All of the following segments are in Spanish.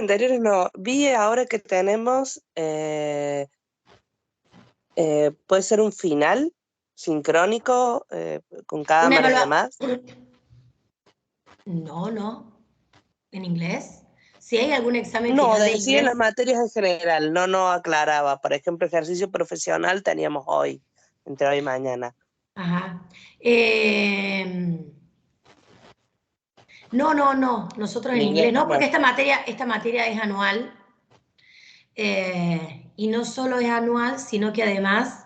anteriores no. Vi ahora que tenemos, puede ser un final sincrónico con cámara y demás. No. ¿En inglés? Si hay algún examen No, final de decía en las inglés. materias en general, no aclaraba. Por ejemplo, ejercicio profesional teníamos hoy, entre hoy y mañana. Ajá. No. Nosotros En en inglés inglés no, porque no. esta materia es anual. Y no solo es anual, sino que además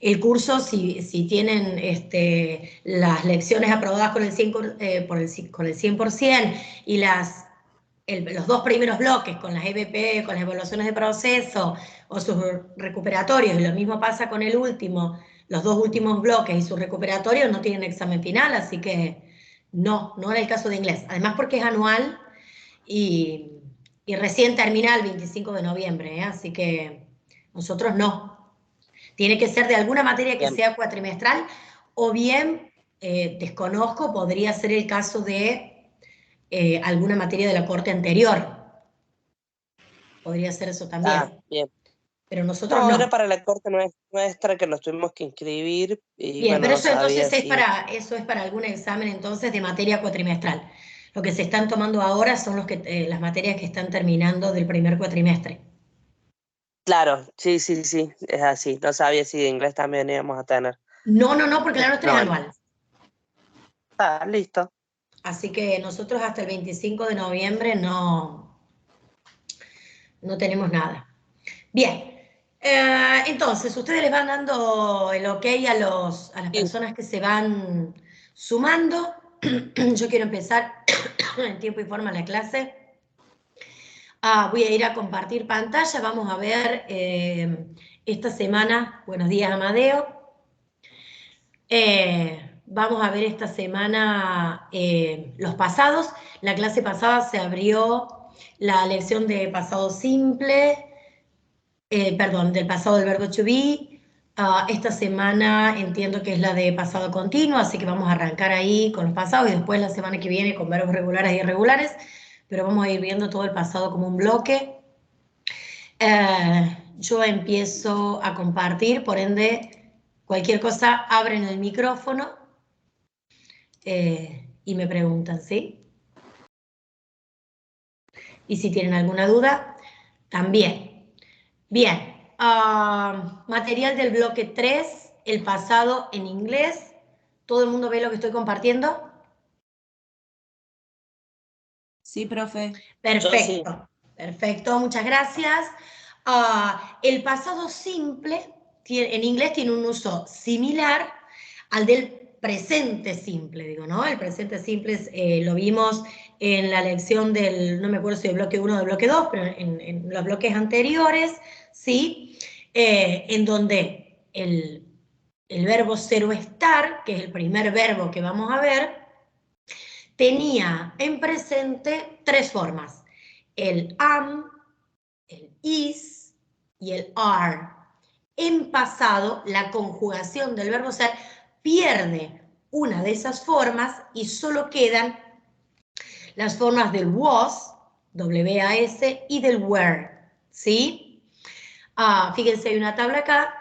el curso, si tienen las lecciones aprobadas con el 100% y los dos primeros bloques con las EBP, con las evaluaciones de proceso o sus recuperatorios, y lo mismo pasa con el último, los dos últimos bloques y sus recuperatorios no tienen examen final, así que no era el caso de inglés. Además porque es anual y recién termina el 25 de noviembre, así que nosotros no. Tiene que ser de alguna materia que Bien. sea cuatrimestral, o bien, desconozco, podría ser el caso de alguna materia de la corte anterior. Podría ser eso también. Bien. Pero nosotros No, era no. para la corte nuestra que nos tuvimos que inscribir y Bien, bueno, pero no eso entonces sabía si... eso es para algún examen entonces de materia cuatrimestral. Lo que se están tomando ahora son las materias que están terminando del primer cuatrimestre. Claro, sí, es así. No sabía si de inglés también íbamos a tener. No, porque la nuestra es No, anual. listo. Así que nosotros hasta el 25 de noviembre no tenemos nada. Bien, entonces ustedes les van dando el ok a las Sí. personas que se van sumando. Yo quiero empezar en tiempo y forma la clase. Voy a ir a compartir pantalla. Vamos a ver esta semana. Buenos días, Amadeo. Vamos a ver esta semana los pasados. La clase pasada se abrió la lección de pasado simple, del pasado del verbo to be. Esta semana entiendo que es la de pasado continuo, así que vamos a arrancar ahí con los pasados y después la semana que viene con verbos regulares y irregulares, pero vamos a ir viendo todo el pasado como un bloque. Yo empiezo a compartir, por ende, cualquier cosa abren el micrófono y me preguntan, ¿sí? Y si tienen alguna duda, también. Bien, material del bloque 3, el pasado en inglés. ¿Todo el mundo ve lo que estoy compartiendo? Sí, profe. Perfecto, perfecto, muchas gracias. El pasado simple en inglés tiene un uso similar al del presente simple, digo, ¿no? El presente simple lo vimos en la lección no me acuerdo si del bloque 1 o del bloque 2, pero en los bloques anteriores, ¿sí? En donde el verbo cero estar, que es el primer verbo que vamos a ver, tenía en presente tres formas: el am, el is y el are. En pasado, la conjugación del verbo ser pierde una de esas formas y solo quedan las formas del was, W-A-S, y del were, ¿sí? Fíjense, hay una tabla acá.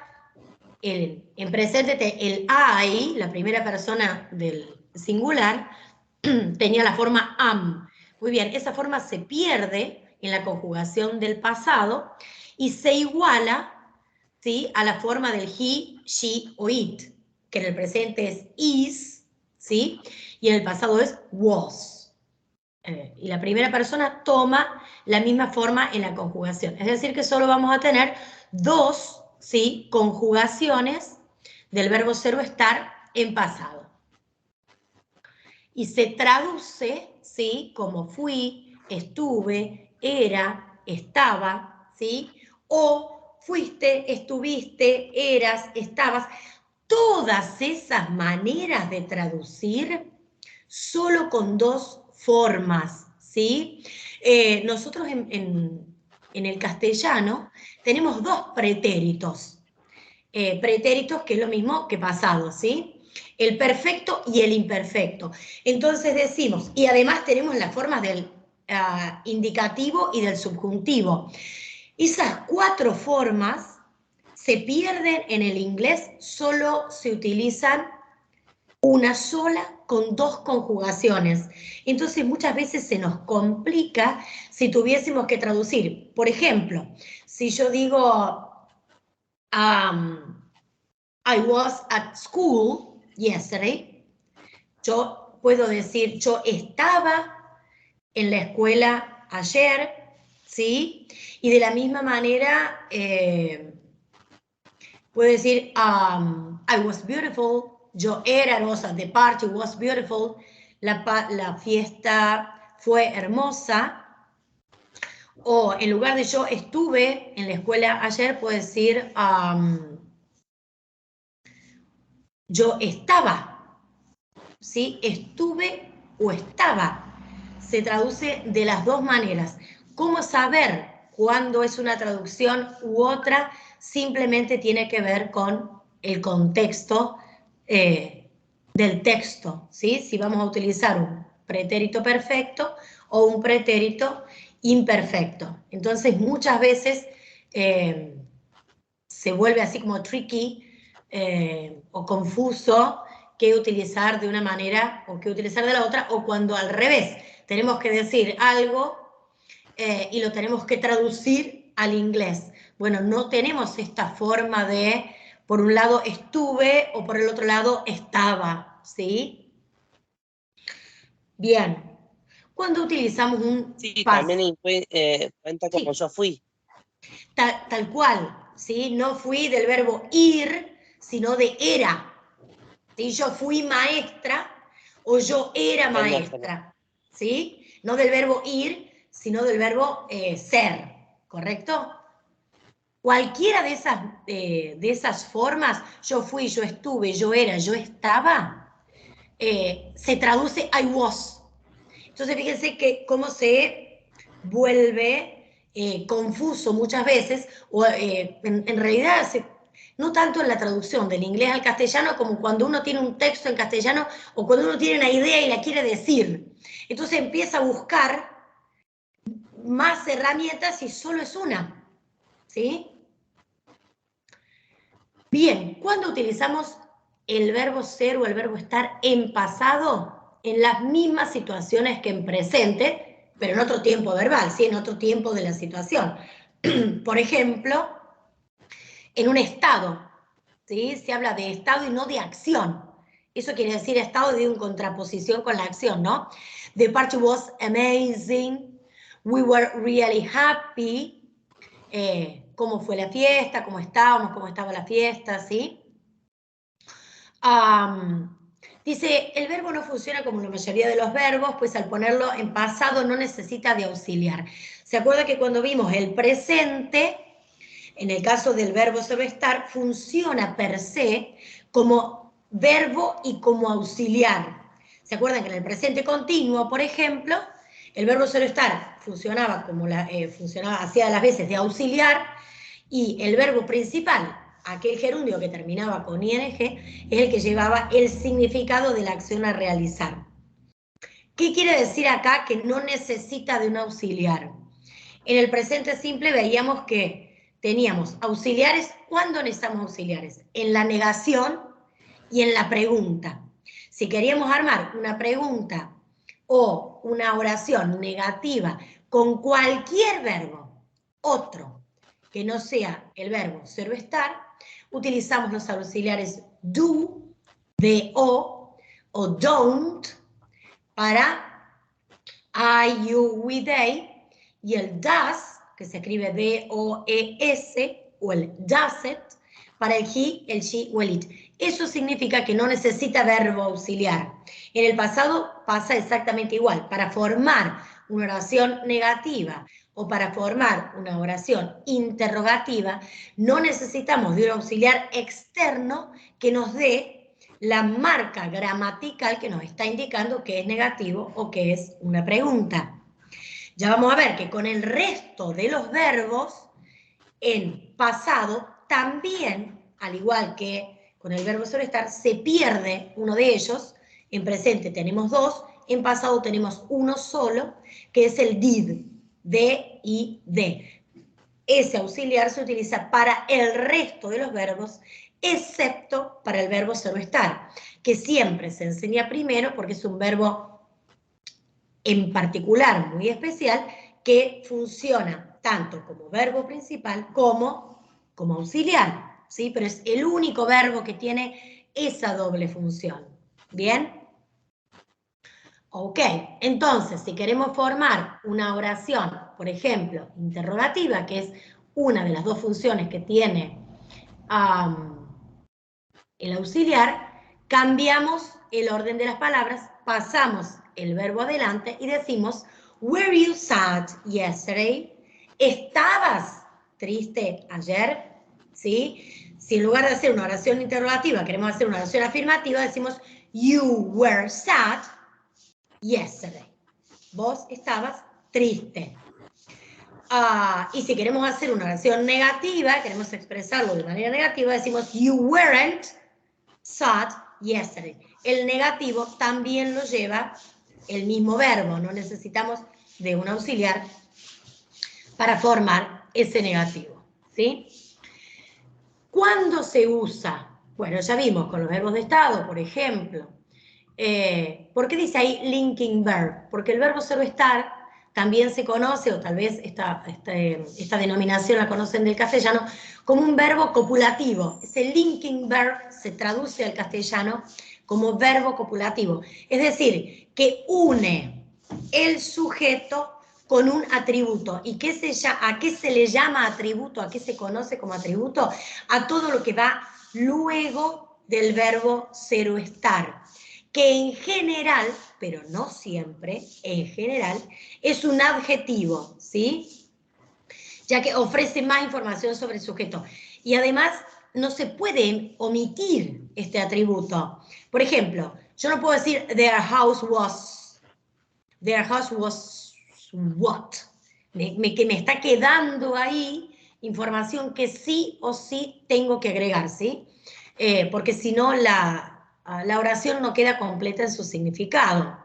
En presente, el I, la primera persona del singular, tenía la forma am. Muy bien, esa forma se pierde en la conjugación del pasado y se iguala, ¿sí?, a la forma del he, she o it, que en el presente es is, ¿sí?, y en el pasado es was. Y la primera persona toma la misma forma en la conjugación. Es decir, que solo vamos a tener dos, ¿sí?, conjugaciones del verbo ser o estar en pasado. Y se traduce, ¿sí?, como fui, estuve, era, estaba, ¿sí?, o fuiste, estuviste, eras, estabas. Todas esas maneras de traducir solo con dos formas, ¿sí? Nosotros en el castellano tenemos dos pretéritos. Pretéritos que es lo mismo que pasado, ¿sí? El perfecto y el imperfecto. Entonces decimos, y además tenemos las formas del indicativo y del subjuntivo. Esas 4 formas se pierden en el inglés, solo se utilizan una sola con 2 conjugaciones. Entonces muchas veces se nos complica si tuviésemos que traducir. Por ejemplo, si yo digo I was at school yesterday, yo puedo decir yo estaba en la escuela ayer, ¿sí? Y de la misma manera puedo decir I was beautiful, yo era hermosa, the party was beautiful, la fiesta fue hermosa. O en lugar de yo estuve en la escuela ayer, puedo decir yo estaba, ¿sí? Estuve o estaba. Se traduce de las 2 maneras. ¿Cómo saber cuándo es una traducción u otra? Simplemente tiene que ver con el contexto del texto, ¿sí? Si vamos a utilizar un pretérito perfecto o un pretérito imperfecto. Entonces, muchas veces se vuelve así como tricky o confuso qué utilizar de una manera o qué utilizar de la otra, o cuando al revés, tenemos que decir algo y lo tenemos que traducir al inglés. Bueno, no tenemos esta forma de, por un lado estuve o por el otro lado estaba, ¿sí? Bien. Cuando utilizamos un Sí, past, también cuenta como sí, yo fui. tal cual, ¿sí? No fui del verbo ir, sino de era. ¿Sí? Yo fui maestra o yo era maestra, ¿sí? No del verbo ir, sino del verbo ser, ¿correcto? Cualquiera de esas formas, yo fui, yo estuve, yo era, yo estaba, se traduce I was. Entonces fíjense que cómo se vuelve confuso muchas veces, o en realidad no tanto en la traducción del inglés al castellano como cuando uno tiene un texto en castellano o cuando uno tiene una idea y la quiere decir. Entonces empieza a buscar más herramientas y solo es una, ¿sí? Bien, ¿cuándo utilizamos el verbo ser o el verbo estar en pasado? En las mismas situaciones que en presente, pero en otro tiempo verbal, ¿sí? En otro tiempo de la situación. Por ejemplo, en un estado, ¿sí? Se habla de estado y no de acción. Eso quiere decir estado de en contraposición con la acción, ¿no? The party was amazing. We were really happy. Cómo fue la fiesta, cómo estábamos, cómo estaba la fiesta, ¿sí? Dice, el verbo no funciona como la mayoría de los verbos, pues al ponerlo en pasado no necesita de auxiliar. ¿Se acuerda que cuando vimos el presente, en el caso del verbo sobre estar, funciona per se como verbo y como auxiliar? ¿Se acuerdan que en el presente continuo, por ejemplo, el verbo sobre estar funcionaba como hacía las veces de auxiliar, y el verbo principal, aquel gerundio que terminaba con ing, es el que llevaba el significado de la acción a realizar. ¿Qué quiere decir acá? Que no necesita de un auxiliar. En el presente simple veíamos que teníamos auxiliares. ¿Cuándo necesitamos auxiliares? En la negación y en la pregunta. Si queríamos armar una pregunta o una oración negativa con cualquier verbo, otro que no sea el verbo ser o estar, utilizamos los auxiliares do, do o don't para I, you, we, they, y el does, que se escribe D-O-E-S, o el doesn't, para el he, el she o el it. Eso significa que no necesita verbo auxiliar. En el pasado pasa exactamente igual. Para formar una oración negativa o para formar una oración interrogativa, no necesitamos de un auxiliar externo que nos dé la marca gramatical que nos está indicando que es negativo o que es una pregunta. Ya vamos a ver que con el resto de los verbos, en pasado, también, al igual que con el verbo sobre estar, se pierde uno de ellos. En presente tenemos 2 en pasado tenemos uno solo, que es el did, D-I-D. Ese auxiliar se utiliza para el resto de los verbos, excepto para el verbo ser o estar, que siempre se enseña primero porque es un verbo en particular muy especial que funciona tanto como verbo principal como auxiliar, ¿sí? Pero es el único verbo que tiene esa doble función. ¿Bien? Ok, entonces, si queremos formar una oración, por ejemplo, interrogativa, que es una de las dos funciones que tiene el auxiliar, cambiamos el orden de las palabras, pasamos el verbo adelante y decimos, were you sad yesterday? ¿Estabas triste ayer? ¿Sí? Si en lugar de hacer una oración interrogativa queremos hacer una oración afirmativa, decimos, you were sad yesterday. Vos estabas triste. Y si queremos hacer una oración negativa, queremos expresarlo de manera negativa, decimos you weren't sad yesterday. El negativo también lo lleva el mismo verbo, no necesitamos de un auxiliar para formar ese negativo, ¿sí? ¿Cuándo se usa? Bueno, ya vimos con los verbos de estado, por ejemplo. ¿Por qué dice ahí linking verb? Porque el verbo ser o estar también se conoce, o tal vez esta denominación la conocen del castellano, como un verbo copulativo. Ese linking verb se traduce al castellano como verbo copulativo. Es decir, que une el sujeto con un atributo. ¿Y a qué se le llama atributo? ¿A qué se conoce como atributo? A todo lo que va luego del verbo ser o estar, que en general, pero no siempre, en general, es un adjetivo, ¿sí? Ya que ofrece más información sobre el sujeto. Y además, no se puede omitir este atributo. Por ejemplo, yo no puedo decir their house was what? Que me está quedando ahí información que sí o sí tengo que agregar, ¿sí? Porque si no, la oración no queda completa en su significado.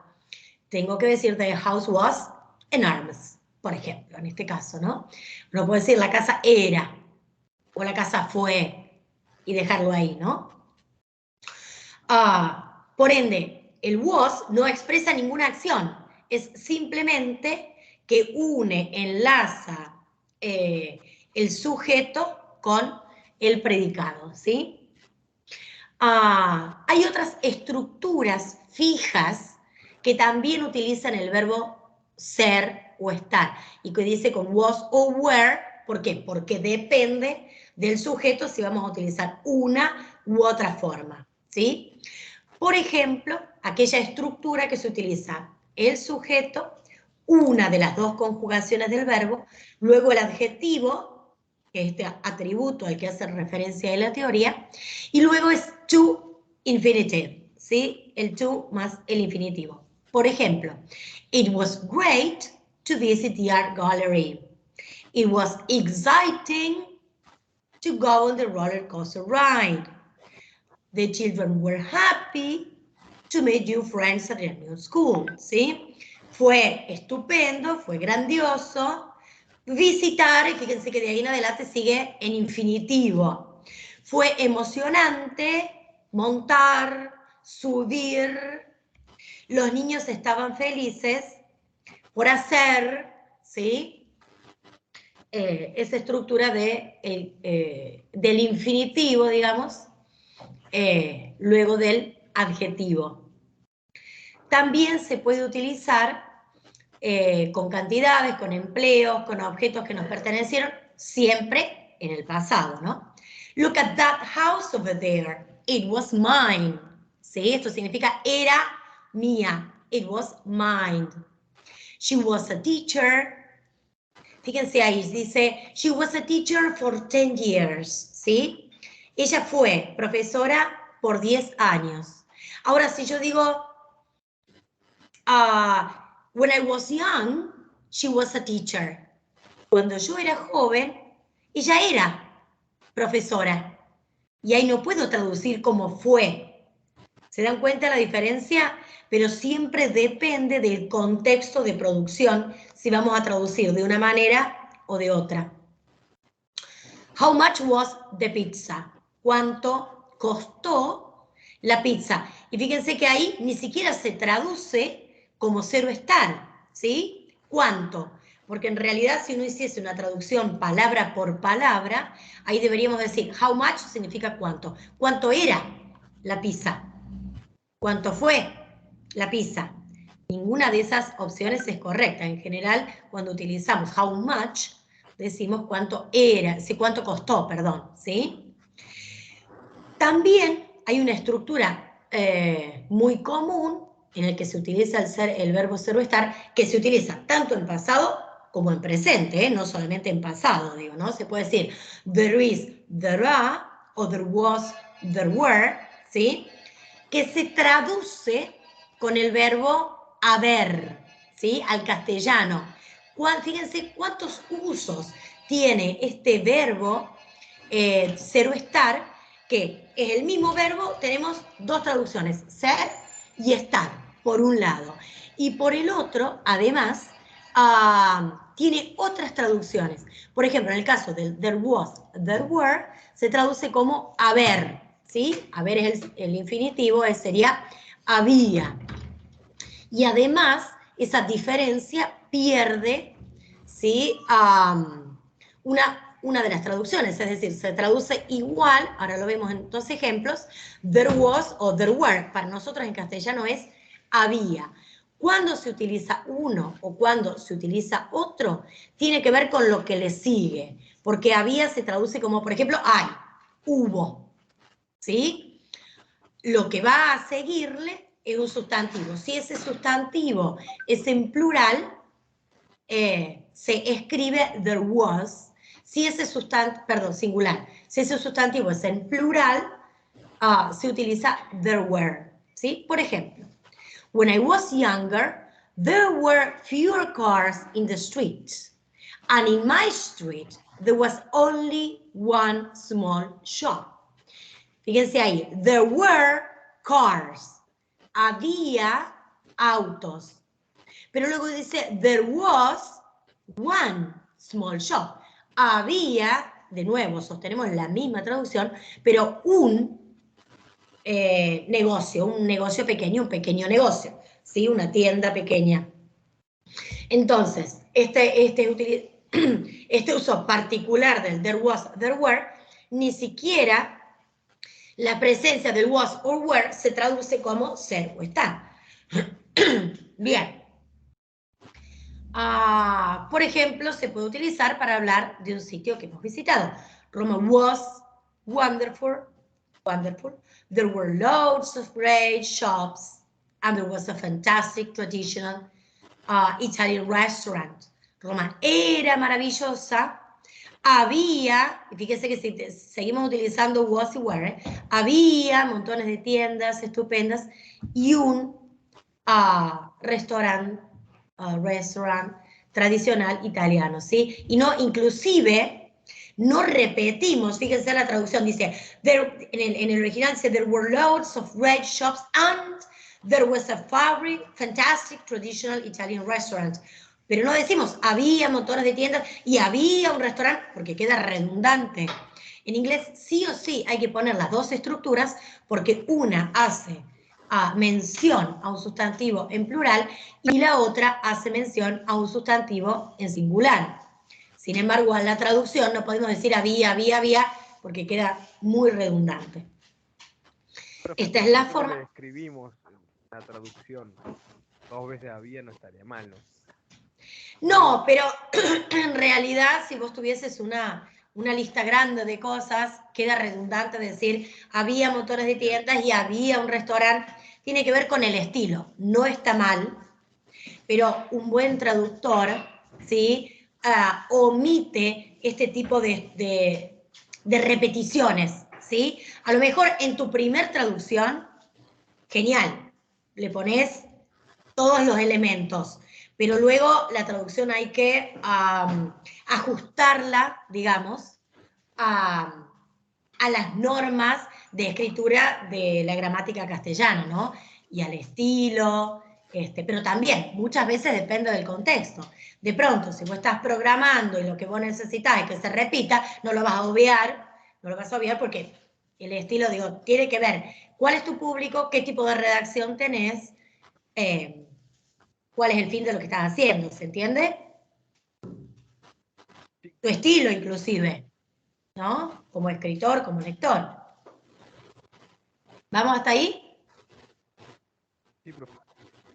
Tengo que decir the house was enormous, por ejemplo, en este caso, ¿no? No puedo decir la casa era o la casa fue y dejarlo ahí, ¿no? Por ende, el was no expresa ninguna acción, es simplemente que enlaza el sujeto con el predicado, ¿sí? Hay otras estructuras fijas que también utilizan el verbo ser o estar, y que dice con was o were. ¿Por qué? Porque depende del sujeto si vamos a utilizar una u otra forma, ¿sí? Por ejemplo, aquella estructura que se utiliza el sujeto, una de las dos conjugaciones del verbo, luego el adjetivo, este atributo al que hace referencia en la teoría, y luego es to infinitive, ¿sí? El to más el infinitivo. Por ejemplo, it was great to visit the art gallery. It was exciting to go on the roller coaster ride. The children were happy to meet new friends at their new school, ¿sí? Fue estupendo, fue grandioso visitar, y fíjense que de ahí en adelante sigue en infinitivo. Fue emocionante montar, subir. Los niños estaban felices por hacer, ¿sí? Esa estructura del infinitivo, digamos, luego del adjetivo. También se puede utilizar con cantidades, con empleos, con objetos que nos pertenecieron, siempre en el pasado, ¿no? Look at that house over there. It was mine. ¿Sí? Esto significa era mía. It was mine. She was a teacher. Fíjense ahí, dice, she was a teacher for 10 years, ¿sí? Ella fue profesora por 10 años. Ahora, si yo digo, when I was young, she was a teacher. Cuando yo era joven, ella era profesora. Y ahí no puedo traducir como fue. ¿Se dan cuenta de la diferencia? Pero siempre depende del contexto de producción, si vamos a traducir de una manera o de otra. How much was the pizza? ¿Cuánto costó la pizza? Y fíjense que ahí ni siquiera se traduce como zero estar, ¿sí? ¿Cuánto? Porque en realidad si uno hiciese una traducción palabra por palabra, ahí deberíamos decir how much significa cuánto. ¿Cuánto era la pizza? ¿Cuánto fue la pizza? Ninguna de esas opciones es correcta. En general, cuando utilizamos how much, decimos cuánto era, cuánto costó, perdón, ¿sí? También hay una estructura muy común en el que se utiliza el verbo ser o estar, que se utiliza tanto en pasado como en presente, no solamente en pasado, digo, ¿no? Se puede decir there is, there are, o there was, there were, ¿sí? Que se traduce con el verbo haber, ¿sí? Al castellano. Fíjense cuántos usos tiene este verbo ser o estar, que es el mismo verbo, tenemos dos traducciones, ser y estar, por un lado. Y por el otro, además, tiene otras traducciones. Por ejemplo, en el caso del there was, there were, se traduce como haber, ¿sí? Haber es el infinitivo, sería había. Y además, esa diferencia pierde, ¿sí? Una de las traducciones, es decir, se traduce igual, ahora lo vemos en dos ejemplos, there was o there were, para nosotros en castellano es había. Cuando se utiliza uno o cuando se utiliza otro, tiene que ver con lo que le sigue, porque había se traduce como, por ejemplo, hay, hubo, ¿sí? Lo que va a seguirle es un sustantivo. Si ese sustantivo es en plural, se escribe there was. Si ese sustantivo, perdón, singular, si ese sustantivo es en plural, se utiliza there were, ¿sí? Por ejemplo, when I was younger, there were fewer cars in the streets. And in my street, there was only one small shop. Fíjense ahí, there were cars. Había autos. Pero luego dice, there was one small shop. Había, de nuevo, sostenemos la misma traducción, pero un negocio pequeño, un pequeño negocio, ¿sí? Una tienda pequeña. Entonces, este uso particular del there was, there were, ni siquiera la presencia del was or were se traduce como ser o estar. Bien. Por ejemplo, se puede utilizar para hablar de un sitio que hemos visitado. Roma was wonderful, wonderful. There were loads of great shops, and there was a fantastic traditional Italian restaurant. Roma era maravillosa. Había, y fíjense que si seguimos utilizando was y were, había montones de tiendas estupendas y un restaurant tradicional italiano, ¿sí? Y no, inclusive, no repetimos, fíjense la traducción, dice, en el original dice, there were loads of great shops and there was a fantastic traditional Italian restaurant. Pero no decimos, había montones de tiendas y había un restaurante, porque queda redundante. En inglés sí o sí hay que poner las dos estructuras, porque una hace mención a un sustantivo en plural y la otra hace mención a un sustantivo en singular. Sin embargo, en la traducción no podemos decir había, porque queda muy redundante. Esta es la forma. Que escribimos la traducción dos veces había, no estaría mal, ¿no? No, pero en realidad si vos tuvieses una lista grande de cosas, queda redundante decir había montones de tiendas y había un restaurante. Tiene que ver con el estilo, no está mal, pero un buen traductor, ¿sí? Omite este tipo de repeticiones, ¿sí? A lo mejor en tu primer traducción, genial, le pones todos los elementos, pero luego la traducción hay que ajustarla, digamos, a las normas de escritura de la gramática castellana, ¿no? Y al estilo, pero también muchas veces depende del contexto. De pronto, si vos estás programando y lo que vos necesitas es que se repita, no lo vas a obviar, porque el estilo, digo, tiene que ver cuál es tu público, qué tipo de redacción tenés, cuál es el fin de lo que estás haciendo, ¿se entiende? Tu estilo, inclusive, ¿no? Como escritor, como lector. ¿Vamos hasta ahí? Sí, profe.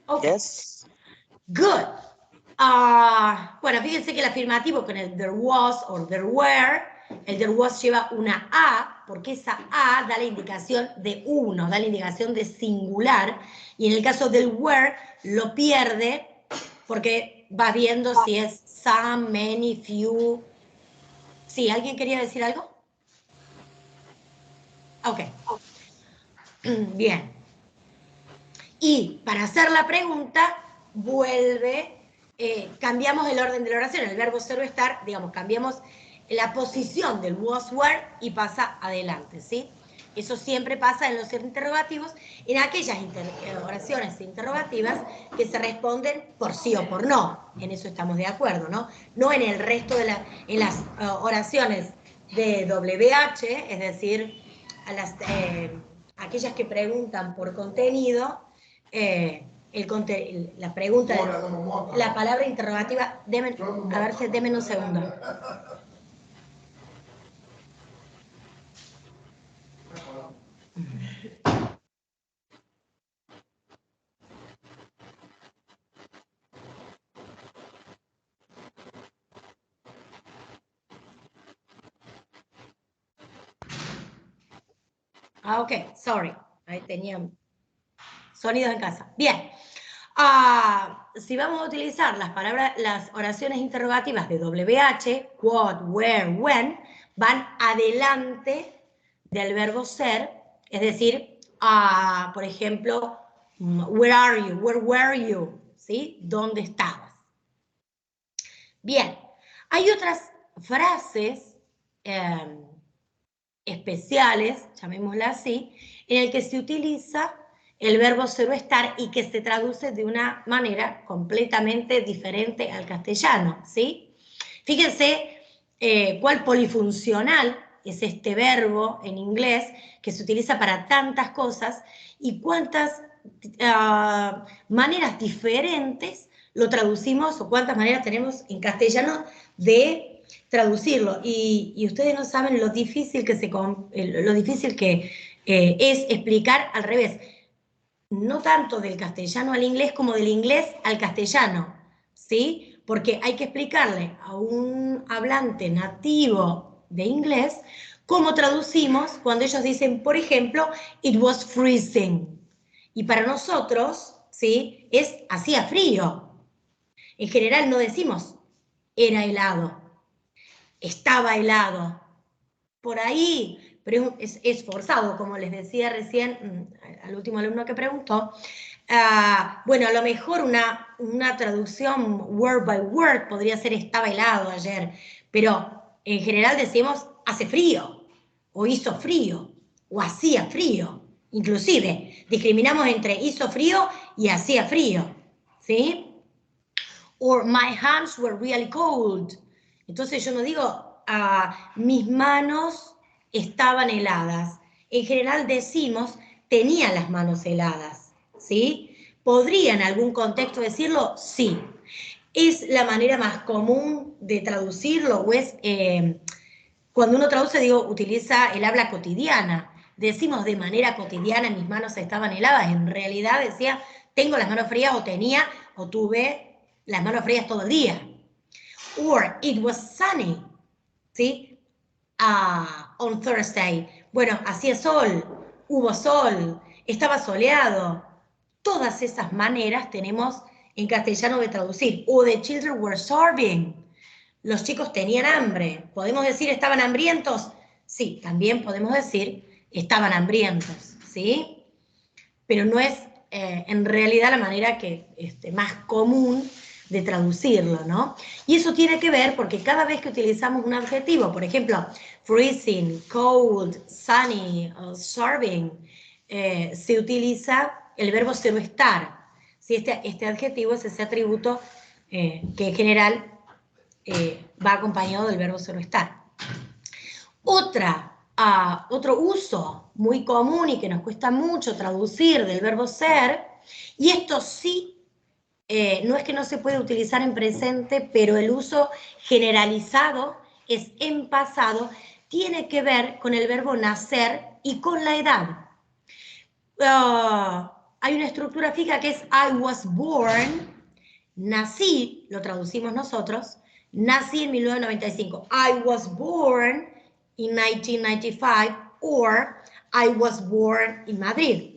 Ok. Yes. Good. Bueno, fíjense que el afirmativo con el there was o there were, el there was lleva una A, porque esa A da la indicación de uno, da la indicación de singular, y en el caso del were lo pierde porque va viendo si es some, many, few. ¿Sí? ¿Alguien quería decir algo? Ok. Bien. Y para hacer la pregunta, cambiamos el orden de la oración. El verbo ser o estar, digamos, cambiamos la posición del was, were y pasa adelante, ¿sí? Eso siempre pasa en los interrogativos, en aquellas oraciones interrogativas que se responden por sí o por no. En eso estamos de acuerdo, ¿no? No en el resto de las oraciones de WH, es decir, aquellas que preguntan por contenido, la pregunta, la palabra interrogativa, a ver si denme un segundo. Ok, sorry. Ahí tenían sonidos en casa. Bien. Si vamos a utilizar las oraciones interrogativas de WH, what, where, when, van adelante del verbo ser, es decir, por ejemplo, where are you, where were you, ¿sí? ¿Dónde estabas? Bien, hay otras frases especiales, llamémoslas así, en el que se utiliza el verbo ser o estar y que se traduce de una manera completamente diferente al castellano, ¿sí? Fíjense cuál polifuncional es este verbo en inglés que se utiliza para tantas cosas y cuántas maneras diferentes lo traducimos o cuántas maneras tenemos en castellano de traducirlo. Y ustedes no saben lo difícil que es explicar al revés. No tanto del castellano al inglés como del inglés al castellano, ¿sí? Porque hay que explicarle a un hablante nativo de inglés cómo traducimos cuando ellos dicen, por ejemplo, it was freezing. Y para nosotros, ¿sí? Hacía frío. En general no decimos era helado, estaba helado. Por ahí, pero es forzado, como les decía recién al último alumno que preguntó. Bueno, a lo mejor una traducción word by word podría ser estaba helado ayer, pero en general decimos hace frío, o hizo frío, o hacía frío. Inclusive, discriminamos entre hizo frío y hacía frío, ¿sí? Or my hands were really cold. Entonces yo no digo mis manos estaban heladas. En general decimos tenía las manos heladas, ¿sí? ¿Podría en algún contexto decirlo? Sí. ¿Es la manera más común de traducirlo o es cuando uno traduce, digo, utiliza el habla cotidiana? Decimos de manera cotidiana mis manos estaban heladas. En realidad decía tengo las manos frías o tenía o tuve las manos frías todo el día. Or it was sunny, ¿sí? On Thursday. Bueno, hacía sol, hubo sol, estaba soleado. Todas esas maneras tenemos en castellano de traducir. O the children were starving. Los chicos tenían hambre. ¿Podemos decir estaban hambrientos? Sí, también podemos decir estaban hambrientos, ¿sí? Pero no es en realidad la manera que más común de traducirlo, ¿no? Y eso tiene que ver porque cada vez que utilizamos un adjetivo, por ejemplo, freezing, cold, sunny, starving, se utiliza el verbo ser o estar. Si este adjetivo es ese atributo que en general va acompañado del verbo ser o estar. Otro uso muy común y que nos cuesta mucho traducir del verbo ser, y esto sí, no es que no se puede utilizar en presente, pero el uso generalizado es en pasado, tiene que ver con el verbo nacer y con la edad. Hay una estructura fija que es I was born, nací, lo traducimos nosotros, nací en 1995. I was born in 1995 or I was born in Madrid.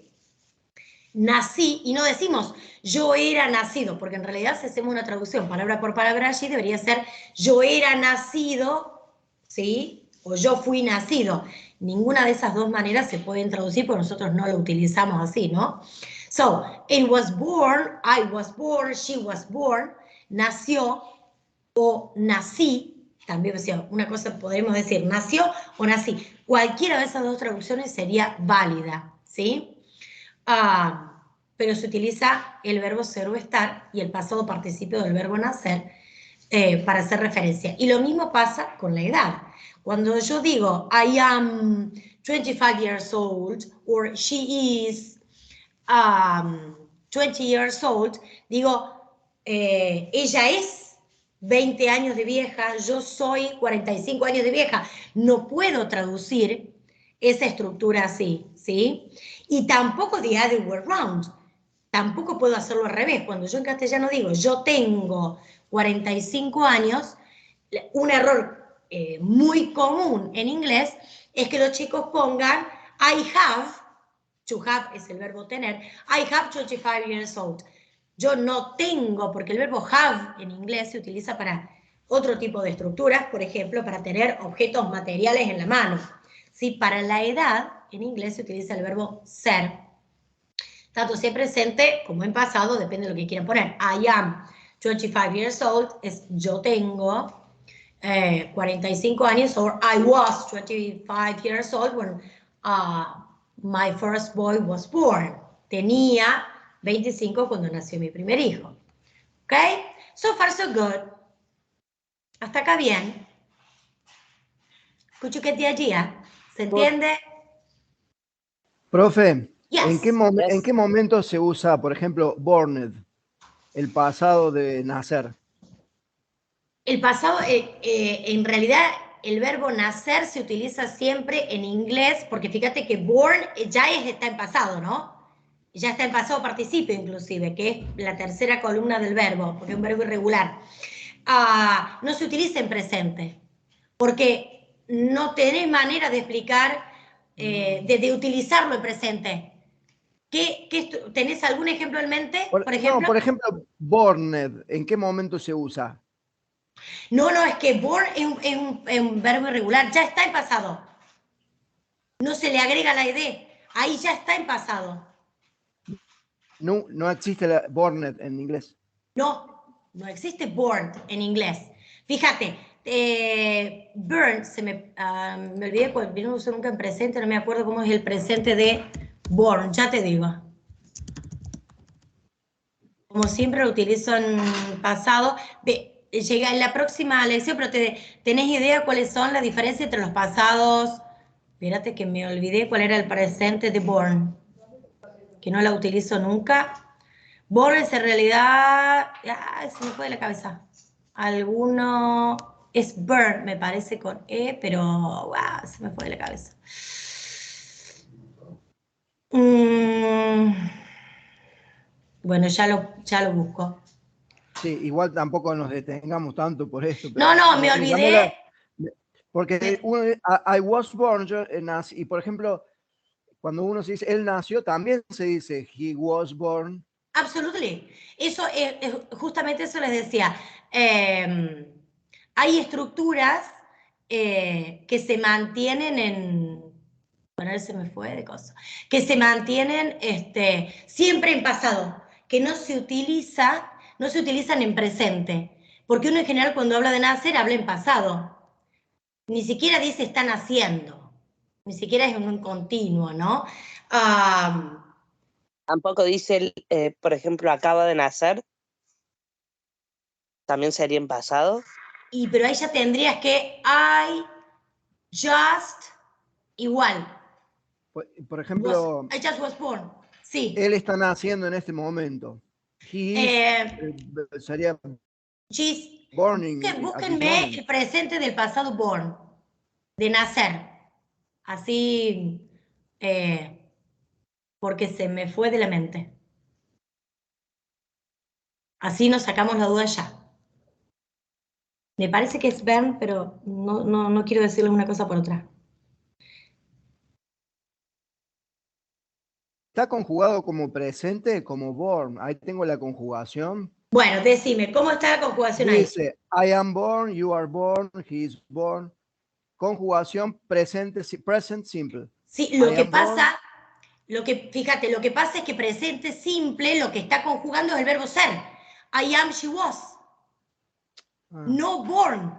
Nací, y no decimos yo era nacido, porque en realidad si hacemos una traducción palabra por palabra allí debería ser yo era nacido, ¿sí? O yo fui nacido. Ninguna de esas dos maneras se pueden traducir porque nosotros no lo utilizamos así, ¿no? So, it was born, I was born, she was born, nació o nací, también una cosa podemos decir nació o nací. Cualquiera de esas dos traducciones sería válida, ¿sí? Pero se utiliza el verbo ser o estar y el pasado participio del verbo nacer para hacer referencia. Y lo mismo pasa con la edad. Cuando yo digo I am 25 years old or she is 20 years old, digo ella es 20 años de vieja, yo soy 45 años de vieja. No puedo traducir esa estructura así, ¿sí? Y tampoco the other way around. Tampoco puedo hacerlo al revés. Cuando yo en castellano digo yo tengo 45 años, un error muy común en inglés es que los chicos pongan I have, to have es el verbo tener, I have 25 years old. Yo no tengo, porque el verbo have en inglés se utiliza para otro tipo de estructuras, por ejemplo, para tener objetos materiales en la mano. ¿Sí? Para la edad, en inglés se utiliza el verbo ser. Tanto si en presente como en pasado, depende de lo que quieran poner. I am 25 years old, es yo tengo 45 años, or I was 25 years old when my first boy was born. Tenía 25 cuando nació mi primer hijo. ¿Ok? So far so good. Hasta acá bien. Escucho que día a día. ¿Se entiende? Profe, Yes. ¿en qué momento se usa, por ejemplo, borned, el pasado de nacer? El pasado, en realidad, el verbo nacer se utiliza siempre en inglés, porque fíjate que born ya está en pasado, ¿no? Ya está en pasado participio inclusive, que es la tercera columna del verbo, porque es un verbo irregular. No se utiliza en presente, porque no tenés manera de explicar, de utilizarlo en presente. ¿Tenés algún ejemplo en mente? Por ejemplo, no, por ejemplo, borned, ¿en qué momento se usa? No, es que born es un verbo irregular, ya está en pasado. No se le agrega la ed, ahí ya está en pasado. No existe la borned en inglés. No existe born en inglés. Fíjate, burn, me olvidé porque no lo uso nunca en presente, no me acuerdo cómo es el presente de born, ya te digo. Como siempre lo utilizo en pasado. Llega en la próxima lección, pero ¿tenés idea cuáles son las diferencias entre los pasados? Espérate que me olvidé cuál era el presente de born, que no la utilizo nunca. Born es en realidad, se me fue de la cabeza. Alguno es burn, me parece con E, pero se me fue de la cabeza. Bueno, ya lo busco. Sí, igual tampoco nos detengamos tanto por esto. No, me olvidé. Porque I was born, yo nací, y por ejemplo, cuando uno se dice él nació, también se dice he was born. Absolutely. Eso, justamente eso les decía. Hay estructuras que se mantienen en... Bueno, se me fue de cosas. Que se mantienen siempre en pasado, que no se utiliza no se utilizan en presente, porque uno en general cuando habla de nacer habla en pasado. Ni siquiera dice están haciendo, ni siquiera es un continuo, ¿no? Tampoco dice, por ejemplo, acaba de nacer. También sería en pasado. Pero ahí ya tendrías que I just igual. Por ejemplo, I just was born. Sí. él está naciendo en este momento. Sería born Búsquenme el presente del pasado born, de nacer. Así, porque se me fue de la mente. Así nos sacamos la duda ya. Me parece que es Bern, pero no quiero decirles una cosa por otra. Está conjugado como presente, como born. Ahí tengo la conjugación. Bueno, decime, ¿cómo está la conjugación ahí? Dice, I am born, you are born, he is born. Conjugación presente, present simple. Sí, lo que pasa, fíjate, lo que pasa es que presente simple, lo que está conjugando es el verbo ser. I am, she was. No born,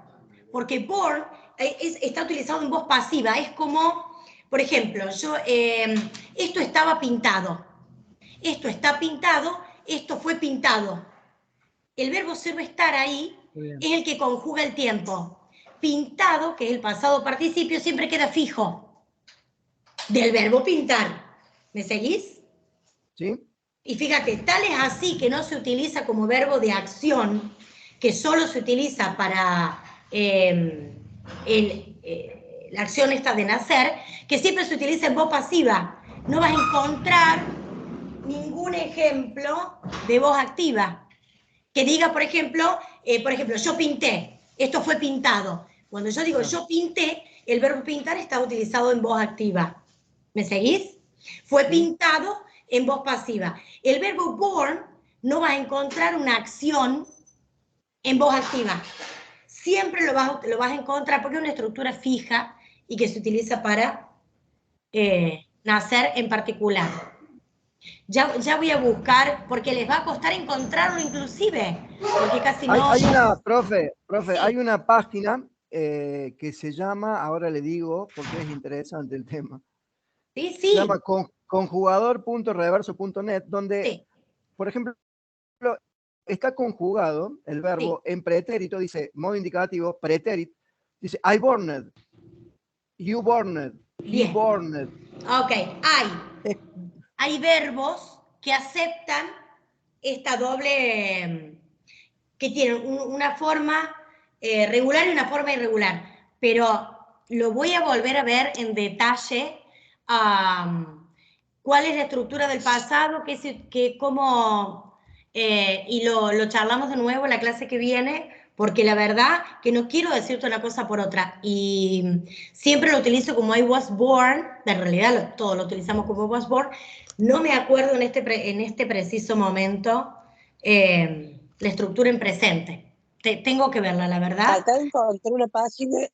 porque born está utilizado en voz pasiva, es como, por ejemplo, esto estaba pintado, esto está pintado, esto fue pintado. El verbo ser o estar ahí es el que conjuga el tiempo. Pintado, que es el pasado participio, siempre queda fijo del verbo pintar. ¿Me seguís? Sí. Y fíjate, tal es así que no se utiliza como verbo de acción, que solo se utiliza para la acción esta de nacer, que siempre se utiliza en voz pasiva. No vas a encontrar ningún ejemplo de voz activa. Que diga, por ejemplo, yo pinté, esto fue pintado. Cuando yo digo yo pinté, el verbo pintar está utilizado en voz activa. ¿Me seguís? Fue pintado en voz pasiva. El verbo born no vas a encontrar una acción en voz activa. Siempre lo vas a encontrar porque es una estructura fija y que se utiliza para nacer en particular. Ya voy a buscar, porque les va a costar encontrarlo inclusive, porque casi no... Hay una, profe, Sí. hay una página que se llama, ahora le digo, porque es interesante el tema. Sí. Se llama conjugador.reverso.net, donde, por ejemplo, está conjugado el verbo en pretérito, dice, modo indicativo, pretérito, dice, I borned, you borned, he borned. Ok, hay verbos que aceptan esta doble, que tienen una forma regular y una forma irregular, pero lo voy a volver a ver en detalle cuál es la estructura del pasado, cómo, y lo charlamos de nuevo en la clase que viene, porque la verdad que no quiero decirte una cosa por otra, y siempre lo utilizo como I was born, en realidad todos lo utilizamos como I was born, no me acuerdo en este preciso momento la estructura en presente. Tengo que verla, la verdad. Acá encontré una página,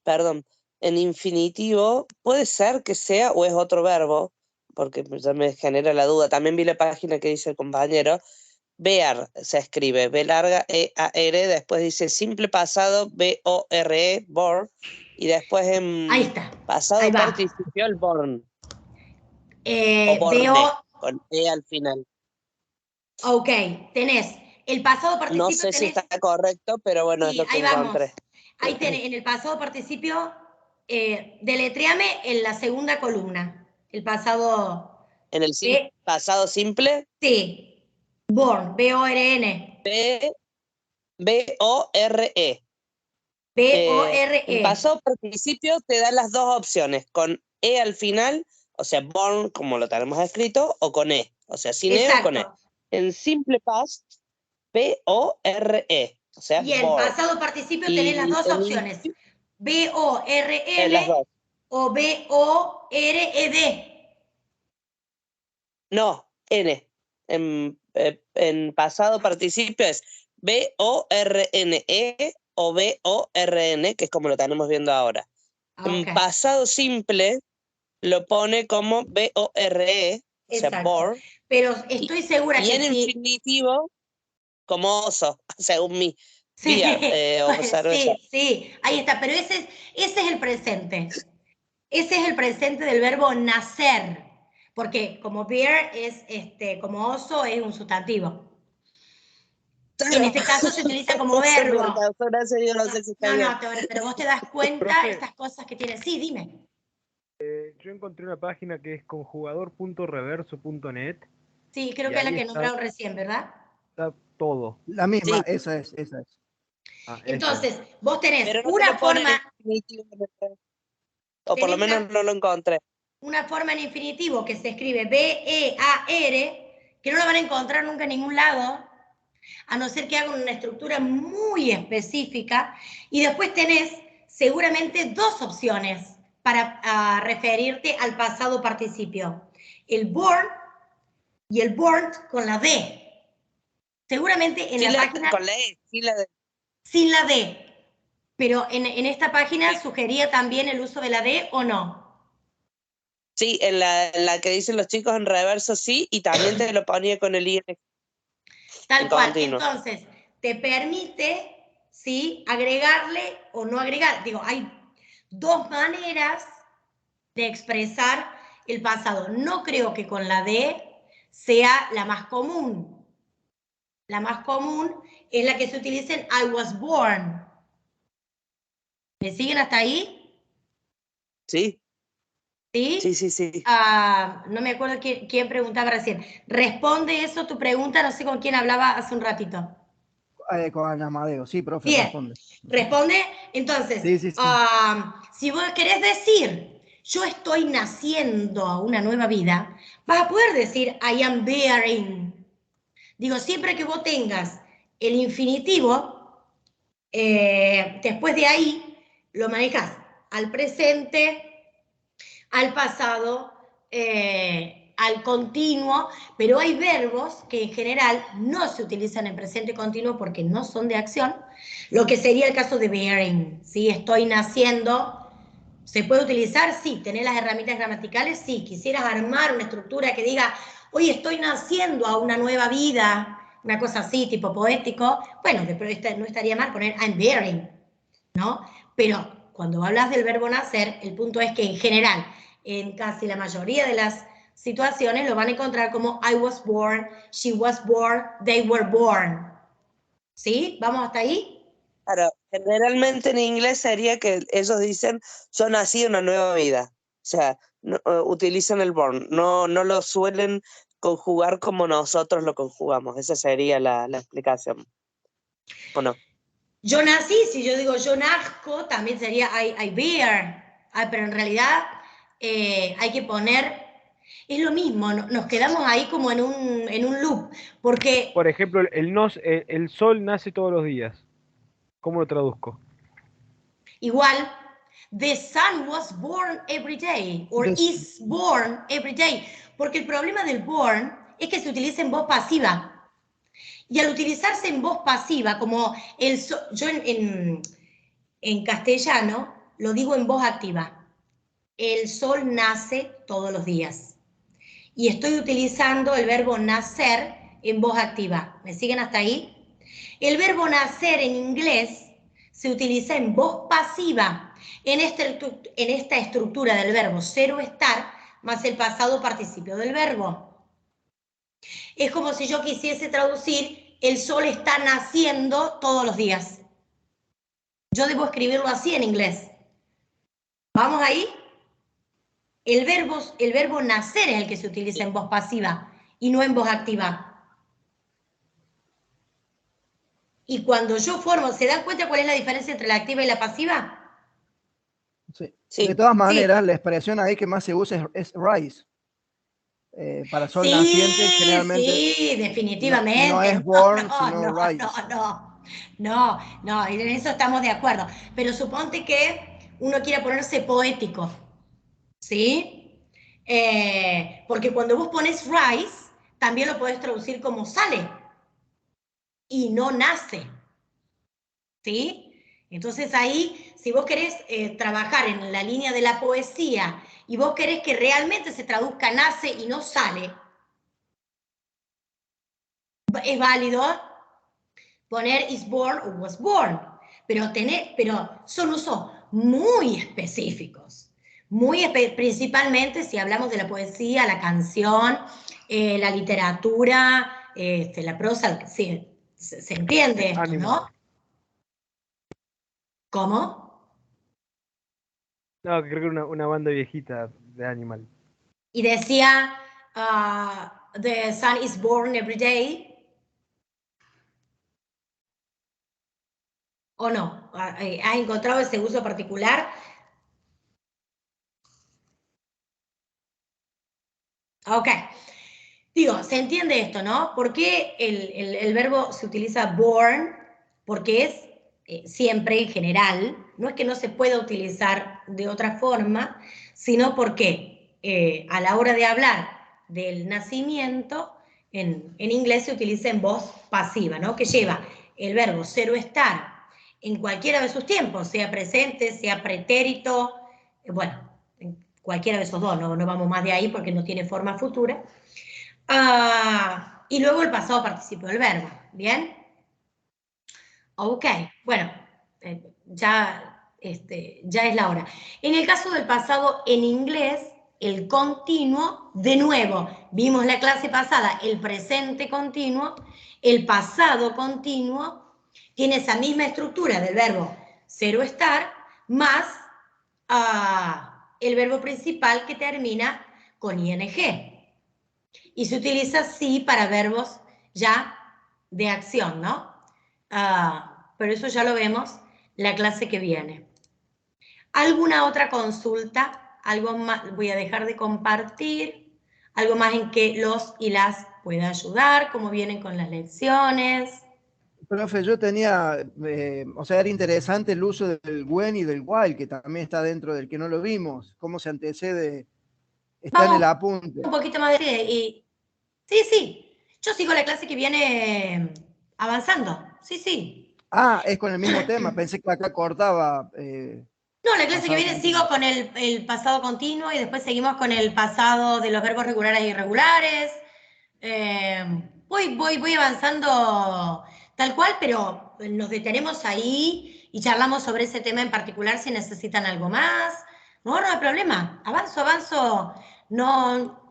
perdón, en infinitivo, puede ser que sea o es otro verbo, porque ya me genera la duda. También vi la página que dice el compañero, Bear se escribe, B larga, E-A-R, después dice simple pasado, B-O-R-E, born, y después en ahí está. pasado Ahí participio el born. O borne, con E al final. Ok, tenés el pasado participio. No sé si está correcto, pero bueno, es lo que encontré. Ahí tenés, en el pasado participio, deletréame en la segunda columna. El pasado... ¿En el pasado simple? Sí. Born, B-O-R-N. B-O-R-E. B-O-R-E. En pasado participio te da las dos opciones, con E al final, o sea, born, como lo tenemos escrito, o con E, o sea, sin E o con E. En simple past, B-O-R-E, o sea, y en born. pasado participio tenés las dos opciones, B-O-R-N o B-O-R-E-D. No, N. En pasado participio es B-O-R-N-E o B-O-R-N, que es como lo tenemos viendo ahora. En pasado simple lo pone como B-O-R-E, o sea, born. Pero estoy segura y en infinitivo como oso, según mi Sí, o cerveza. sí, ahí está, pero ese es el presente. Ese es el presente del verbo nacer, porque como bear es, como oso, es un sustantivo. En este caso se utiliza como No sé, me verbo. causó gracia, yo no sé si está bien. Pero vos te das cuenta Profe. estas cosas que tiene. Sí, dime. Yo encontré una página que es conjugador.reverso.net. Sí, creo Y que es la ahí que nombraron recién, ¿verdad? está todo. La misma, Sí. esa es. Ah, esa es. Entonces, vos tenés Pero no te una lo pone en forma, infinitivo, o por lo tenés menos no lo encontré. una forma en infinitivo que se escribe B-E-A-R, que no lo van a encontrar nunca en ningún lado, a no ser que hagan una estructura muy específica, y después tenés seguramente dos opciones para referirte al pasado participio. El born y el born con la D. Seguramente en Sí, la página con la E, sí, la de. sin la D, pero en esta página sugería también el uso de la D o no. Sí, en la que dicen los chicos en reverso sí, y también te lo ponía con el IN Tal en cual. continuo. Entonces, te permite, ¿sí?, agregarle o no agregar. Digo, hay dos maneras de expresar el pasado. No creo que con la D sea la más común. La más común es la que se utiliza en I was born. ¿Me siguen hasta ahí? Sí, ¿Sí? sí. No me acuerdo quién preguntaba recién. Responde eso tu pregunta, no sé con quién hablaba hace un ratito. Con Amadeo, sí, profe, Bien, responde. responde. Entonces, Sí. si vos querés decir, yo estoy naciendo a una nueva vida, vas a poder decir, I am bearing. Digo, siempre que vos tengas el infinitivo, después de ahí lo manejas al presente, al pasado, al continuo, pero hay verbos que en general no se utilizan en presente continuo porque no son de acción, lo que sería el caso de bearing, ¿sí? Estoy naciendo, ¿se puede utilizar? Sí. ¿Tenés las herramientas gramaticales? Sí. ¿Quisieras armar una estructura que diga, hoy estoy naciendo a una nueva vida, una cosa así, tipo poético? Bueno, no estaría mal poner I'm bearing, ¿no? Pero cuando hablas del verbo nacer, el punto es que en general, en casi la mayoría de las situaciones, lo van a encontrar como I was born, she was born, they were born. ¿Sí? ¿Vamos hasta ahí? Claro, generalmente en inglés sería que ellos dicen, yo nací una nueva vida. O sea, utilizan el born, no lo suelen conjugar como nosotros lo conjugamos. Esa sería la explicación. ¿O no? Yo nací, si yo digo yo nazco, también sería I bear. Pero en realidad hay que poner, es lo mismo, nos quedamos ahí como en un loop, porque Por ejemplo, el sol nace todos los días. ¿Cómo lo traduzco? igual, the sun was born every day, or is born every day, porque el problema del born es que se utiliza en voz pasiva. Y al utilizarse en voz pasiva, como yo en castellano lo digo en voz activa, el sol nace todos los días. Y estoy utilizando el verbo nacer en voz activa. ¿Me siguen hasta ahí? El verbo nacer en inglés se utiliza en voz pasiva, en esta estructura del verbo ser o estar, más el pasado participio del verbo. Es como si yo quisiese traducir, el sol está naciendo todos los días. Yo debo escribirlo así en inglés. ¿Vamos ahí? El verbo nacer es el que se utiliza en voz pasiva y no en voz activa. Y cuando yo formo, ¿se dan cuenta cuál es la diferencia entre la activa y la pasiva? Sí. Sí. De todas Sí. maneras, la expresión ahí que más se usa es rise. Para sol Sí, naciente, generalmente sí, definitivamente. no es born, sino rise. No, en eso estamos de acuerdo. Pero suponte que uno quiera ponerse poético, ¿sí? Porque cuando vos pones rise, también lo podés traducir como sale y no nace, ¿sí? Entonces ahí, si vos querés trabajar en la línea de la poesía y vos querés que realmente se traduzca nace y no sale, es válido, poner is born o was born, pero son usos muy específicos, principalmente si hablamos de la poesía, la canción, la literatura, la prosa, sí, se entiende esto, Animal. ¿no? ¿Cómo? No, creo que era una banda viejita de Animal. Y decía, the sun is born every day. ¿O no? ¿Has encontrado ese uso particular? Ok. Digo, se entiende esto, ¿no? ¿Por qué el verbo se utiliza born? Porque es siempre en general, no es que no se pueda utilizar de otra forma, sino porque a la hora de hablar del nacimiento, en inglés se utiliza en voz pasiva, ¿no? Que lleva el verbo ser o estar en cualquiera de sus tiempos, sea presente, sea pretérito, bueno, en cualquiera de esos dos, no vamos más de ahí porque no tiene forma futura. Y luego el pasado participio del verbo, ¿bien? Ok, bueno, ya es la hora. En el caso del pasado en inglés, el continuo, de nuevo, vimos la clase pasada, el presente continuo, el pasado continuo, tiene esa misma estructura del verbo ser o estar, más el verbo principal que termina con ing. Y se utiliza así para verbos ya de acción, ¿no? Pero eso ya lo vemos la clase que viene. ¿Alguna otra consulta? ¿Algo más? Voy a dejar de compartir. ¿Algo más en que los y las pueda ayudar? ¿Cómo vienen con las lecciones? Profe, yo tenía, o sea, era interesante el uso del when y del while, que también está dentro del que no lo vimos, cómo se antecede, está en el apunte. Un poquito más de... Sí, yo sigo la clase que viene avanzando, sí. Ah, es con el mismo tema, pensé que acá cortaba. No, la clase que viene sigo con el pasado continuo y después seguimos con el pasado de los verbos regulares e irregulares. Voy avanzando tal cual, pero nos detenemos ahí y charlamos sobre ese tema en particular si necesitan algo más. No hay problema. Avanzo. No,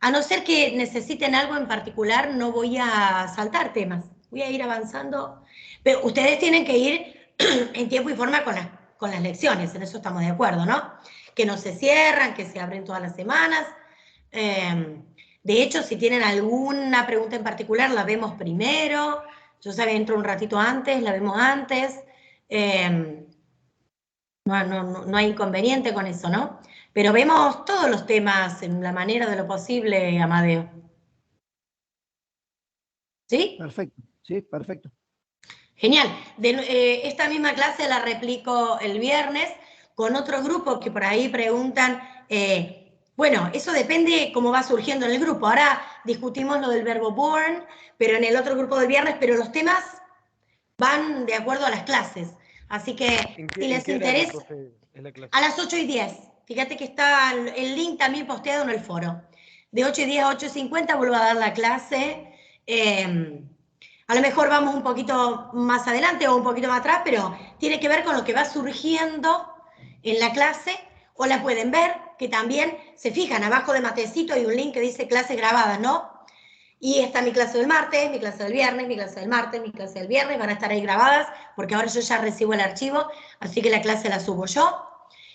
a no ser que necesiten algo en particular, no voy a saltar temas. Voy a ir avanzando. Pero ustedes tienen que ir en tiempo y forma con las lecciones, en eso estamos de acuerdo, ¿no? Que no se cierran, que se abren todas las semanas. De hecho, si tienen alguna pregunta en particular, la vemos primero. Yo sabía, entro un ratito antes, la vemos antes. No hay inconveniente con eso, ¿no? Pero vemos todos los temas en la manera de lo posible, Amadeo. ¿Sí? Perfecto, sí, perfecto. Genial. Esta misma clase la replico el viernes con otro grupo que por ahí preguntan, bueno, eso depende cómo va surgiendo en el grupo. Ahora discutimos lo del verbo born, pero en el otro grupo del viernes, pero los temas van de acuerdo a las clases. Así que si les interesa, a las 8:10. Fíjate que está el link también posteado en el foro. De 8:10 a 8:50 vuelvo a dar la clase. A lo mejor vamos un poquito más adelante o un poquito más atrás, pero tiene que ver con lo que va surgiendo en la clase, o la pueden ver, que también se fijan, abajo de Matecito hay un link que dice clase grabada, ¿no? Y está mi clase del martes, mi clase del viernes, mi clase del martes, mi clase del viernes, van a estar ahí grabadas, porque ahora yo ya recibo el archivo, así que la clase la subo yo.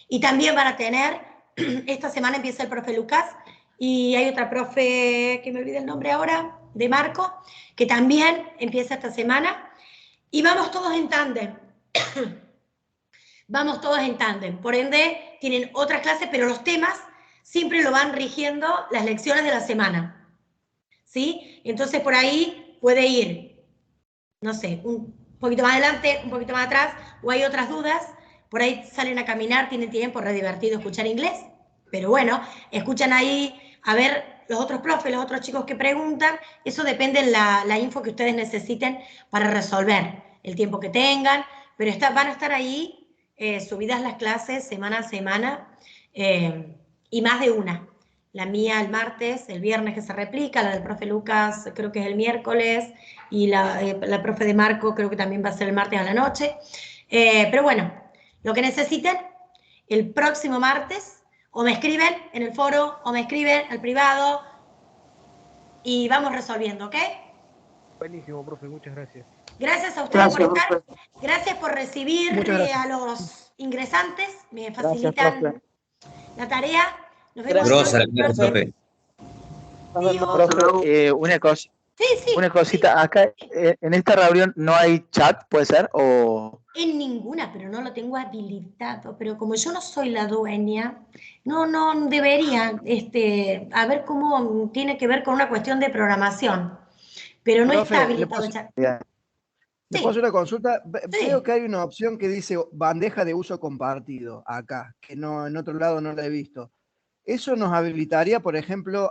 Y también van a tener, esta semana empieza el profe Lucas, y hay otra profe, que me olvidé el nombre ahora, de Marco, que también empieza esta semana, y vamos todos en tándem. Vamos todos en tándem. Por ende, tienen otras clases, pero los temas siempre lo van rigiendo las lecciones de la semana. ¿Sí? Entonces, por ahí puede ir, no sé, un poquito más adelante, un poquito más atrás, o hay otras dudas, por ahí salen a caminar, tienen tiempo, re divertido escuchar inglés, pero bueno, escuchan ahí a ver los otros profes, los otros chicos que preguntan, eso depende de la info que ustedes necesiten para resolver, el tiempo que tengan, pero van a estar ahí subidas las clases semana a semana, y más de una. la mía el martes, el viernes que se replica, la del profe Lucas creo que es el miércoles, y la profe de Marco creo que también va a ser el martes a la noche. Pero bueno, lo que necesiten, el próximo martes, o me escriben en el foro, o me escriben al privado, y vamos resolviendo, ¿ok? Buenísimo, profe, muchas gracias. Gracias a ustedes por Gracias, estar, gracias por recibir Muchas gracias. a los ingresantes, me Gracias, facilitan profe. la tarea. Nos vemos Gracias, Grosa la clase, profe. Nos vemos. Profe, Sí, sí. una cosita, acá en esta reunión no hay chat, ¿puede ser? O En ninguna, pero no lo tengo habilitado. Pero como yo no soy la dueña, no debería, a ver cómo tiene que ver con una cuestión de programación. Pero no Profe, está ¿le habilitado el puedo- chat. bien. ¿Le Sí. puedo hacer una consulta? Sí. Veo que hay una opción que dice bandeja de uso compartido acá, que no, en otro lado no la he visto. Eso nos habilitaría, por ejemplo,